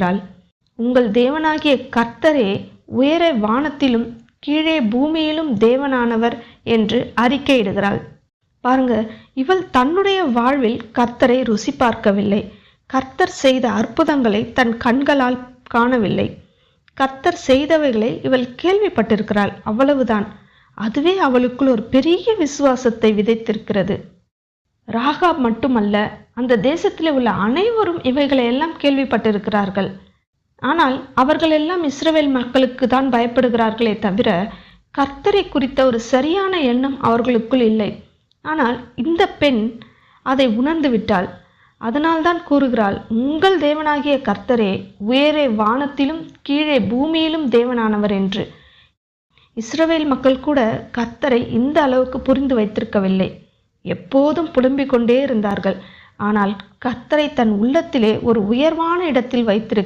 அறிக்கையிடுகிறாள். உங்கள் தேவனாகிய கர்த்தரே உயர வானத்திலும் கீழே பூமியிலும் தேவனானவர் என்று அறிக்கையிடுகிறாள். பாருங்க, இவள் தன்னுடைய வாழ்வில் கர்த்தரை ருசி பார்க்கவில்லை. கர்த்தர் செய்த அற்புதங்களை தன் கண்களால் காணவில்லை. கர்த்தர் செய்தவைகளை இவள் கேள்விப்பட்டிருக்கிறாள், அவ்வளவுதான். அதுவே அவளுக்குள் ஒரு பெரிய விசுவாசத்தை விதைத்திருக்கிறது. ராகாப் மட்டுமல்ல, அந்த தேசத்தில் உள்ள அனைவரும் இவைகளை எல்லாம் கேள்விப்பட்டிருக்கிறார்கள். ஆனால் அவர்கள் எல்லாம் இஸ்ரவேல் மக்களுக்கு தான் பயப்படுகிறார்களே தவிர கர்த்தரை குறித்த ஒரு சரியான எண்ணம் அவர்களுக்குள் இல்லை. ஆனால் இந்த பெண் அதை உணர்ந்து விட்டாள். அதனால்தான் கூறுகிறாள், உங்கள் தேவனாகிய கர்த்தரே உயரே வானத்திலும் கீழே பூமியிலும் தேவனானவர் என்று. இஸ்ரவேல் மக்கள் கூட கர்த்தரை இந்த அளவுக்கு புரிந்து வைத்திருக்கவில்லை. எப்போதும் புலம்பிக் கொண்டே இருந்தார்கள். ஆனால் கர்த்தரை தன் உள்ளத்திலே ஒரு உயர்வான இடத்தில் வைத்திருக்க